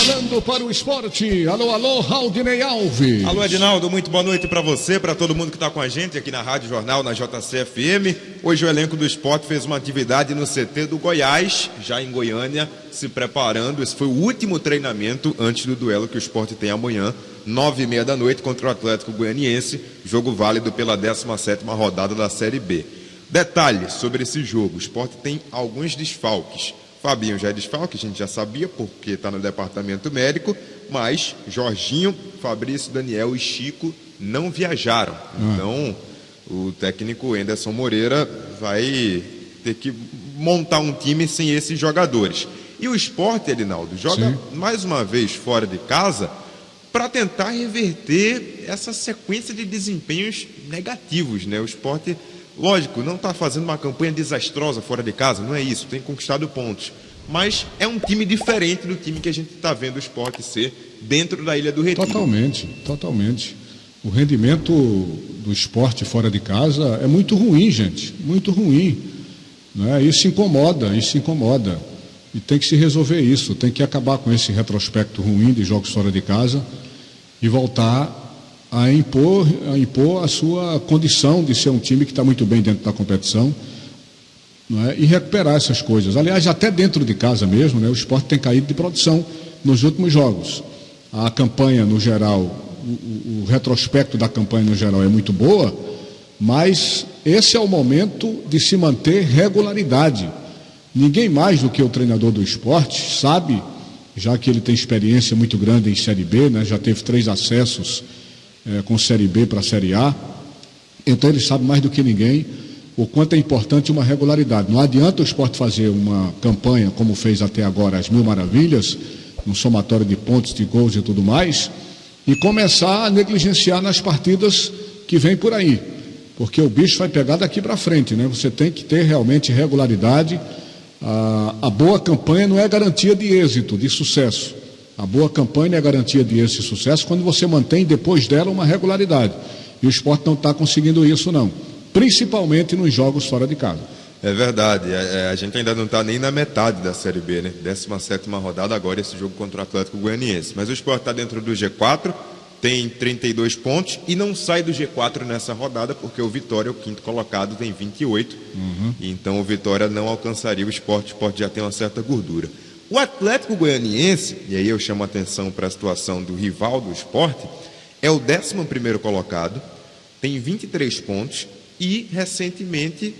Falando para o esporte. Alô, alô, Raudinei Alves. Alô, Edinaldo, muito boa noite para você, para todo mundo que está com a gente aqui na Rádio Jornal, na JCFM. Hoje o elenco do esporte fez uma atividade no CT do Goiás, já em Goiânia, se preparando. Esse foi o último treinamento antes do duelo que o esporte tem amanhã, 9h30 da noite, contra o Atlético Goianiense, jogo válido pela 17ª rodada da Série B. Detalhes sobre esse jogo: o esporte tem alguns desfalques. Fabinho já é desfalque, a gente já sabia, porque está no departamento médico, mas Jorginho, Fabrício, Daniel e Chico não viajaram. Então, o técnico Anderson Moreira vai ter que montar um time sem esses jogadores. E o esporte, Edinaldo, joga mais uma vez fora de casa para tentar reverter essa sequência de desempenhos negativos, né? O esporte, lógico, não está fazendo uma campanha desastrosa fora de casa, não é isso, tem conquistado pontos. Mas é um time diferente do time que a gente está vendo o esporte ser dentro da Ilha do Retiro. Totalmente. O rendimento do esporte fora de casa é muito ruim, gente, muito ruim. Né? Isso incomoda. E tem que se resolver isso, tem que acabar com esse retrospecto ruim de jogos fora de casa e voltar a impor a sua condição de ser um time que está muito bem dentro da competição, não é? E recuperar essas coisas. Aliás, até dentro de casa mesmo, né? O esporte tem caído de produção nos últimos jogos. A campanha no geral, o retrospecto da campanha no geral é muito boa, mas esse é o momento de se manter regularidade. Ninguém mais do que o treinador do esporte sabe, já que ele tem experiência muito grande em Série B, né? Já teve 3 acessos com Série B para a Série A, então ele sabe mais do que ninguém o quanto é importante uma regularidade. Não adianta o esporte fazer uma campanha como fez até agora, as 1000 maravilhas, um somatório de pontos, de gols e tudo mais, e começar a negligenciar nas partidas que vem por aí, porque o bicho vai pegar daqui para frente, né? Você tem que ter realmente regularidade. A boa campanha não é garantia de êxito, de sucesso. A boa campanha é garantia de êxito e sucesso quando você mantém depois dela uma regularidade. E o esporte não está conseguindo isso, não. Principalmente nos jogos fora de casa. É verdade. A gente ainda não está nem na metade da Série B, né? 17ª rodada agora, esse jogo contra o Atlético Goianiense. Mas o esporte está dentro do G4, tem 32 pontos e não sai do G4 nessa rodada, porque o Vitória, o 5º colocado, tem 28. Então o Vitória não alcançaria o esporte já tem uma certa gordura. O Atlético Goianiense, e aí eu chamo a atenção para a situação do rival do esporte, é o 11º colocado, tem 23 pontos e recentemente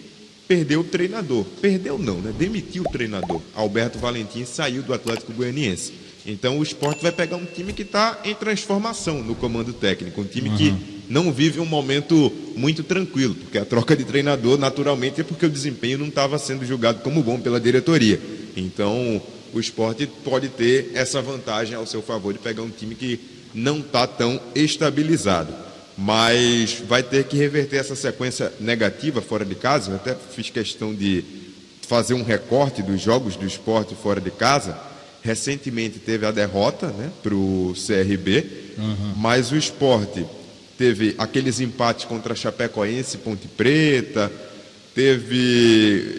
perdeu o treinador. Perdeu não, né? Demitiu o treinador. Alberto Valentim saiu do Atlético Goianiense. Então o esporte vai pegar um time que está em transformação no comando técnico, um time que não vive um momento muito tranquilo, porque a troca de treinador naturalmente é porque o desempenho não estava sendo julgado como bom pela diretoria. Então o esporte pode ter essa vantagem ao seu favor de pegar um time que não está tão estabilizado, mas vai ter que reverter essa sequência negativa fora de casa. Eu até fiz questão de fazer um recorte dos jogos do esporte fora de casa. Recentemente teve a derrota, né, para o CRB, mas o esporte teve aqueles empates contra Chapecoense e Ponte Preta, teve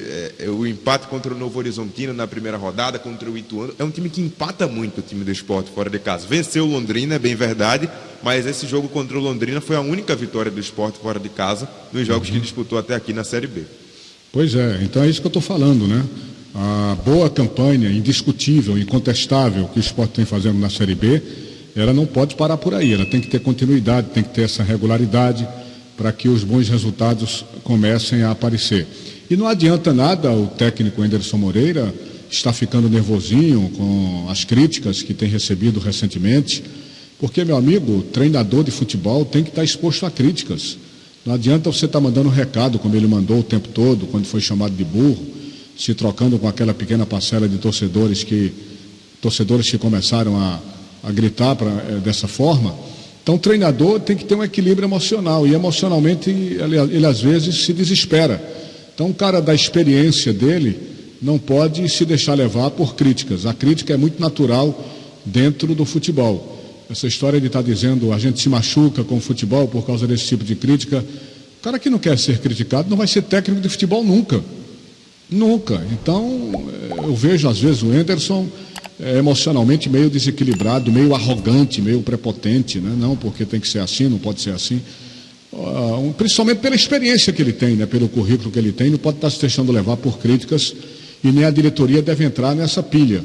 o empate contra o Novo Horizontino na primeira rodada, contra o Ituano. É um time que empata muito, o time do esporte fora de casa. Venceu o Londrina, é bem verdade, mas esse jogo contra o Londrina foi a única vitória do esporte fora de casa nos jogos que disputou até aqui na Série B. Pois é, então é isso que eu estou falando, né? A boa campanha, indiscutível, incontestável, que o esporte tem fazendo na Série B, ela não pode parar por aí, ela tem que ter continuidade, tem que ter essa regularidade para que os bons resultados comecem a aparecer. E não adianta nada o técnico Anderson Moreira estar ficando nervosinho com as críticas que tem recebido recentemente, porque, meu amigo, treinador de futebol tem que estar exposto a críticas. Não adianta você estar mandando recado, como ele mandou o tempo todo, quando foi chamado de burro, se trocando com aquela pequena parcela de torcedores que começaram a gritar dessa forma. Então o treinador tem que ter um equilíbrio emocional, e emocionalmente ele às vezes se desespera. Então um cara da experiência dele não pode se deixar levar por críticas. A crítica é muito natural dentro do futebol. Essa história de estar dizendo a gente se machuca com o futebol por causa desse tipo de crítica, o cara que não quer ser criticado não vai ser técnico de futebol nunca. Nunca. Então, eu vejo às vezes o Anderson emocionalmente meio desequilibrado, meio arrogante, meio prepotente, né? Não, porque tem que ser assim, não pode ser assim. Principalmente pela experiência que ele tem, né? Pelo currículo que ele tem, não pode estar se deixando levar por críticas e nem a diretoria deve entrar nessa pilha.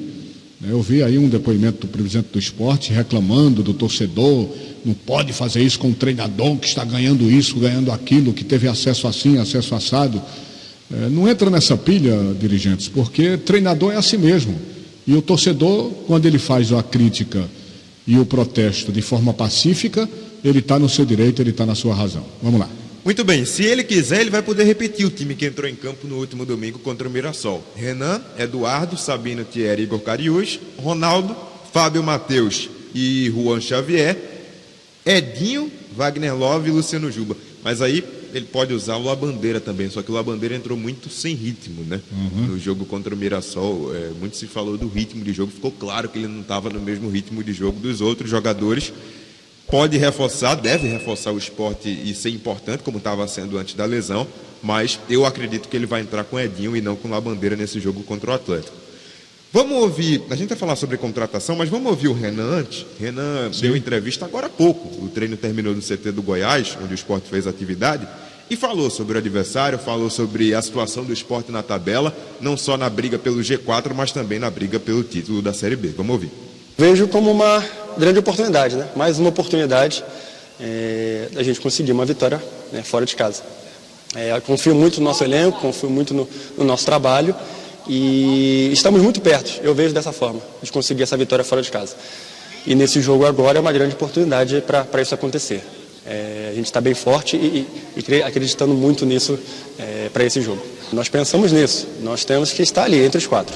Eu vi aí um depoimento do presidente do esporte reclamando do torcedor, não pode fazer isso com um treinador que está ganhando isso, ganhando aquilo, que teve acesso assim, acesso assado. Não entra nessa pilha, dirigentes, porque treinador é assim mesmo. E o torcedor, quando ele faz a crítica e o protesto de forma pacífica, ele está no seu direito, ele está na sua razão. Vamos lá. Muito bem, se ele quiser, ele vai poder repetir o time que entrou em campo no último domingo contra o Mirassol. Renan, Eduardo, Sabino, Thierry, Igor Cariús, Ronaldo, Fábio Matheus e Juan Xavier, Edinho, Wagner Love e Luciano Juba. Mas aí ele pode usar o Labandeira também, só que o Labandeira entrou muito sem ritmo, né? No jogo contra o Mirassol. Muito se falou do ritmo de jogo, ficou claro que ele não estava no mesmo ritmo de jogo dos outros jogadores. Pode reforçar, deve reforçar o Sport e ser importante, como estava sendo antes da lesão, mas eu acredito que ele vai entrar com Edinho e não com Labandeira nesse jogo contra o Atlético. Vamos ouvir, a gente vai falar sobre contratação, mas vamos ouvir o Renan antes. Renan deu entrevista agora há pouco, o treino terminou no CT do Goiás, onde o Sport fez atividade, e falou sobre o adversário, falou sobre a situação do Sport na tabela, não só na briga pelo G4, mas também na briga pelo título da Série B. Vamos ouvir. Vejo como uma grande oportunidade, né? Mais uma oportunidade da gente conseguir uma vitória, né, fora de casa. Eu confio muito no nosso elenco, confio muito no nosso trabalho e estamos muito perto, eu vejo dessa forma, de conseguir essa vitória fora de casa. E nesse jogo agora é uma grande oportunidade para isso acontecer. A gente está bem forte e acreditando muito nisso para esse jogo. Nós pensamos nisso, nós temos que estar ali entre os 4.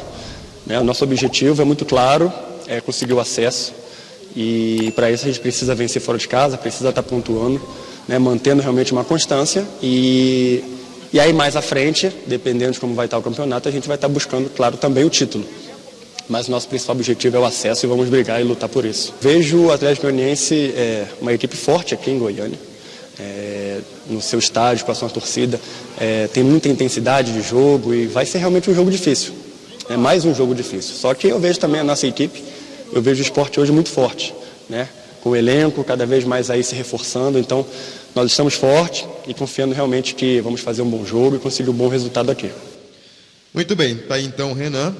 O nosso objetivo é muito claro, é conseguir o acesso e para isso a gente precisa vencer fora de casa, precisa estar pontuando, né, mantendo realmente uma constância e aí mais à frente, dependendo de como vai estar o campeonato, a gente vai estar buscando, claro, também o título. Mas o nosso principal objetivo é o acesso e vamos brigar e lutar por isso. Vejo o Atlético Goianiense uma equipe forte aqui em Goiânia, no seu estádio, com a sua torcida, tem muita intensidade de jogo e vai ser realmente um jogo difícil. É mais um jogo difícil. Só que eu vejo também a nossa equipe, eu vejo o Sport hoje muito forte, né? Com o elenco cada vez mais aí se reforçando. Então, nós estamos fortes e confiando realmente que vamos fazer um bom jogo e conseguir um bom resultado aqui. Muito bem, está aí então o Renan,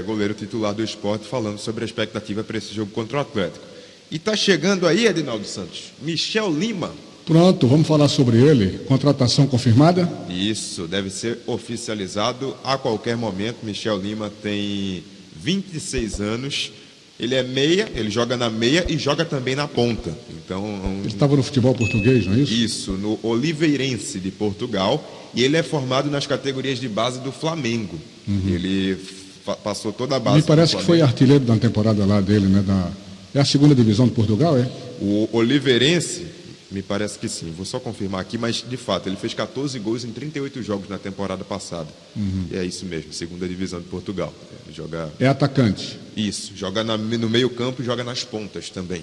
goleiro titular do Sport, falando sobre a expectativa para esse jogo contra o Atlético. E está chegando aí, Edinaldo Santos, Michel Lima. Pronto, vamos falar sobre ele. Contratação confirmada? Isso, deve ser oficializado a qualquer momento. Michel Lima tem 26 anos, ele é meia, ele joga na meia e joga também na ponta. Então, ele estava no futebol português, não é isso? Isso, no Oliveirense de Portugal, e ele é formado nas categorias de base do Flamengo. Ele passou toda a base. Me parece que foi artilheiro da temporada lá dele, né? É a segunda divisão de Portugal, é? O Oliveirense, me parece que sim, vou só confirmar aqui, mas de fato, ele fez 14 gols em 38 jogos na temporada passada. E é isso mesmo, segunda divisão de Portugal. Ele joga... É atacante. Isso, joga no meio campo e joga nas pontas também.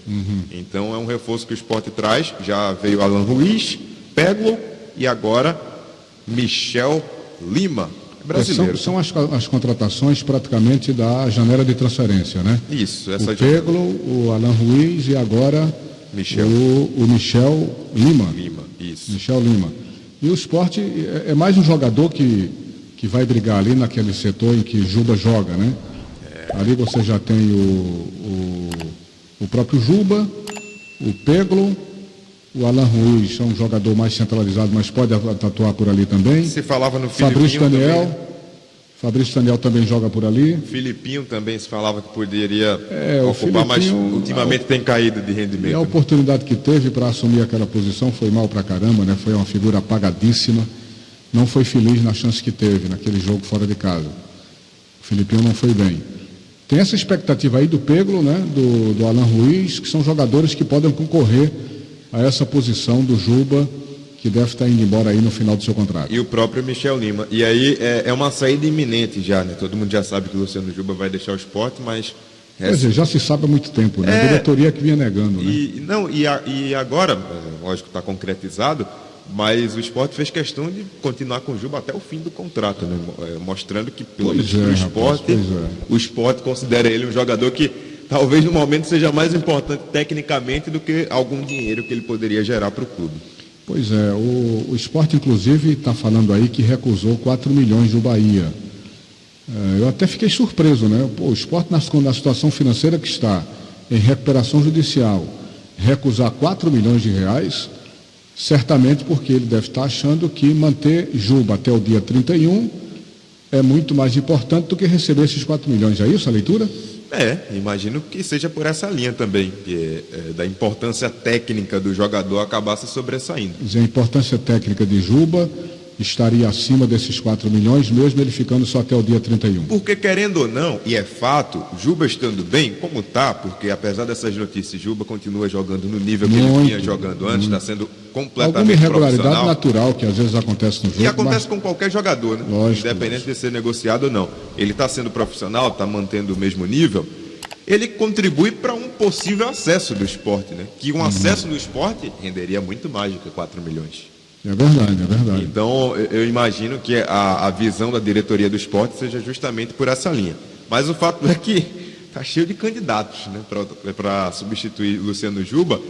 Então é um reforço que o Sport traz, já veio Alan Ruiz, Peglo e agora Michel Lima, brasileiro. São as contratações praticamente da janela de transferência, né? Isso. O Peglo, o Alan Ruiz e agora... o Michel Lima. Isso. Michel Lima. E o Sport é mais um jogador que vai brigar ali naquele setor em que Juba joga, né? Ali você já tem o próprio Juba, o Peglo, o Alan Ruiz é um jogador mais centralizado, mas pode atuar por ali também. Se falava no Fabrício Daniel. Também, né? Fabrício Daniel também joga por ali. Filipinho também se falava que poderia ocupar, mas ultimamente tem caído de rendimento. E a oportunidade que teve para assumir aquela posição foi mal pra caramba, né? Foi uma figura apagadíssima. Não foi feliz na chance que teve naquele jogo fora de casa. O Filipinho não foi bem. Tem essa expectativa aí do Peglo, né? Do Alan Ruiz, que são jogadores que podem concorrer a essa posição do Juba, que deve estar indo embora aí no final do seu contrato. E o próprio Michel Lima. E aí é uma saída iminente já, né? Todo mundo já sabe que o Luciano Juba vai deixar o Sport, mas... Quer dizer, já se sabe há muito tempo, né? A diretoria que vinha negando, né? E agora, lógico, está concretizado, Mas o Sport fez questão de continuar com o Juba até o fim do contrato, né? Mostrando que pelo menos o Sport considera ele um jogador que talvez no momento seja mais importante tecnicamente do que algum dinheiro que ele poderia gerar para o clube. Pois é, o Sport inclusive está falando aí que recusou 4 milhões do Bahia. Eu até fiquei surpreso, né? O Sport na situação financeira que está, em recuperação judicial, recusar 4 milhões de reais, certamente porque ele deve estar achando que manter Juba até o dia 31 é muito mais importante do que receber esses 4 milhões. É isso a leitura? Imagino que seja por essa linha também, que da importância técnica do jogador acabar se sobressaindo. A importância técnica de Juba estaria acima desses 4 milhões, mesmo ele ficando só até o dia 31. Porque, querendo ou não, e é fato, Juba estando bem, como está, porque apesar dessas notícias, Juba continua jogando no nível que ele vinha jogando antes, está sendo completamente alguma irregularidade natural que às vezes acontece no jogo. E acontece com qualquer jogador, né? Lógico, independente de ser negociado ou não. Ele está sendo profissional, está mantendo o mesmo nível, ele contribui para um possível acesso do Sport, né? Que um acesso no Sport renderia muito mais do que 4 milhões. É verdade. Então, eu imagino que a visão da diretoria do Sport seja justamente por essa linha. Mas o fato é que está cheio de candidatos, né, para substituir Luciano Juba.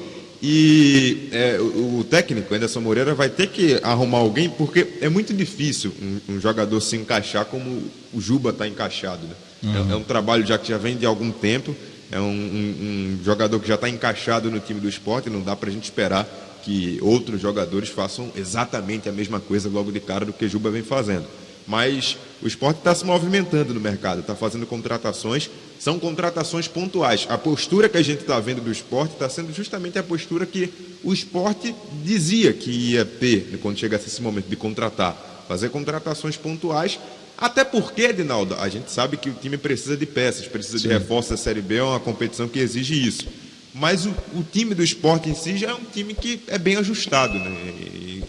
E o técnico, Anderson Moreira, vai ter que arrumar alguém, porque é muito difícil um jogador se encaixar como o Juba está encaixado. Né? É um trabalho que já vem de algum tempo, é um jogador que já está encaixado no time do Sport, não dá para a gente esperar que outros jogadores façam exatamente a mesma coisa logo de cara do que Juba vem fazendo. Mas o Sport está se movimentando no mercado, está fazendo contratações, são contratações pontuais. A postura que a gente está vendo do Sport está sendo justamente a postura que o Sport dizia que ia ter quando chegasse esse momento de contratar. Fazer contratações pontuais, até porque, Edinaldo, a gente sabe que o time precisa de peças, precisa de reforço. A Série B é uma competição que exige isso. Mas o time do Sport em si já é um time que é bem ajustado, né?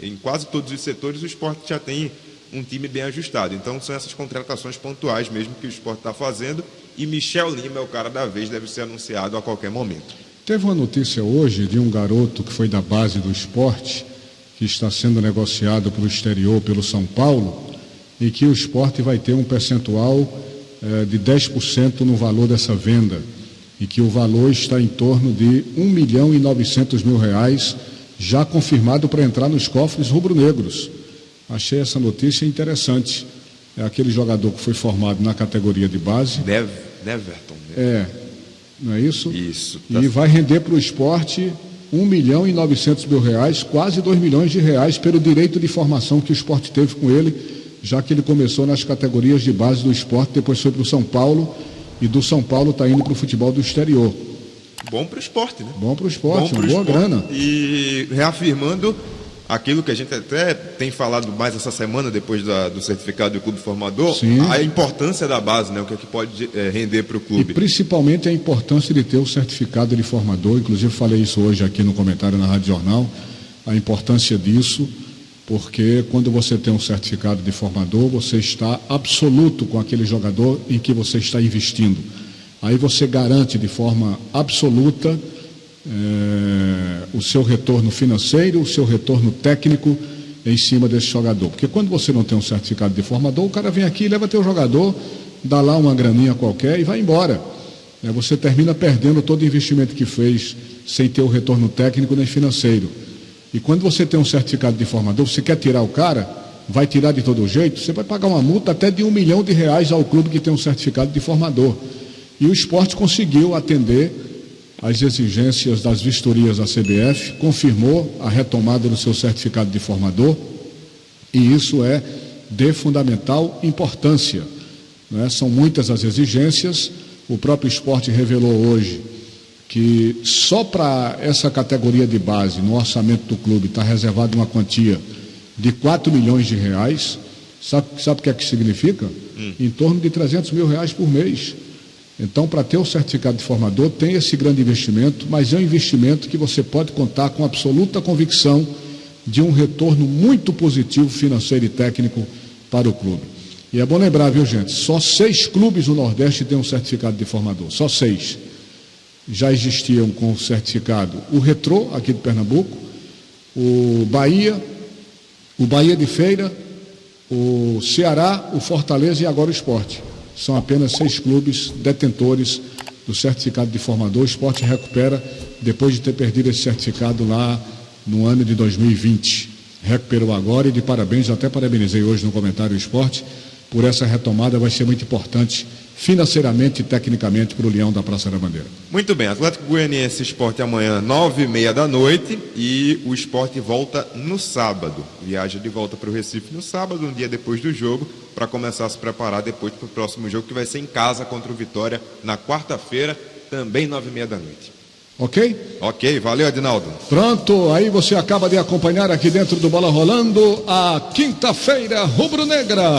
Em quase todos os setores o Sport já tem um time bem ajustado. Então são essas contratações pontuais mesmo que o Sport está fazendo, e Michel Lima é o cara da vez, deve ser anunciado a qualquer momento. Teve uma notícia hoje de um garoto que foi da base do Sport, que está sendo negociado para o exterior, pelo São Paulo, e que o Sport vai ter um percentual de 10% no valor dessa venda, e que o valor está em torno de R$1.900.000, já confirmado para entrar nos cofres rubro-negros. Achei essa notícia interessante. É aquele jogador que foi formado na categoria de base. Neverton. Né? Não é isso? Isso. E vai render para o Sport R$1.900.000, quase R$2 milhões, pelo direito de formação que o Sport teve com ele, já que ele começou nas categorias de base do Sport, depois foi para o São Paulo, e do São Paulo está indo para o futebol do exterior. Bom para o esporte, né? Bom para o esporte, uma boa grana. E reafirmando aquilo que a gente até tem falado mais essa semana, depois do certificado do clube formador, a importância da base, né? O que é que pode render para o clube. E principalmente a importância de ter o certificado de formador, inclusive falei isso hoje aqui no comentário na Rádio Jornal, a importância disso, porque quando você tem um certificado de formador, você está absoluto com aquele jogador em que você está investindo. Aí você garante de forma absoluta o seu retorno financeiro, o seu retorno técnico em cima desse jogador. Porque quando você não tem um certificado de formador, o cara vem aqui, leva teu jogador, dá lá uma graninha qualquer e vai embora. Você termina perdendo todo o investimento que fez sem ter o retorno técnico nem financeiro. E quando você tem um certificado de formador, você quer tirar o cara, vai tirar de todo jeito, você vai pagar uma multa até de R$1 milhão ao clube que tem um certificado de formador. E o Sport conseguiu atender às exigências das vistorias da CBF, confirmou a retomada do seu certificado de formador, e isso é de fundamental importância. São muitas as exigências. O próprio Sport revelou hoje que só para essa categoria de base, no orçamento do clube, está reservada uma quantia de R$4 milhões. Sabe o que é que significa? Em torno de R$300 mil por mês. Então, para ter o certificado de formador, tem esse grande investimento, mas é um investimento que você pode contar com absoluta convicção de um retorno muito positivo financeiro e técnico para o clube. E é bom lembrar, viu, gente? Só 6 clubes no Nordeste têm um certificado de formador, só 6. Já existiam com o certificado o Retrô, aqui de Pernambuco, o Bahia, o Bahia de Feira, o Ceará, o Fortaleza e agora o Sport. São apenas 6 clubes detentores do certificado de formador. O Sport recupera depois de ter perdido esse certificado lá no ano de 2020. Recuperou agora e de parabéns, eu até parabenizei hoje no comentário o Sport por essa retomada, vai ser muito importante financeiramente e tecnicamente para o Leão da Praça da Bandeira. Muito bem, Atlético Goianiense Sport amanhã 9h30 da noite e o Sport volta no sábado. Viaja de volta para o Recife no sábado, um dia depois do jogo, para começar a se preparar depois para o próximo jogo, que vai ser em casa contra o Vitória na quarta-feira, também 9h30 da noite. Ok? Ok, valeu, Adinaldo. Pronto, aí você acaba de acompanhar aqui dentro do Bola Rolando a quinta-feira rubro-negra.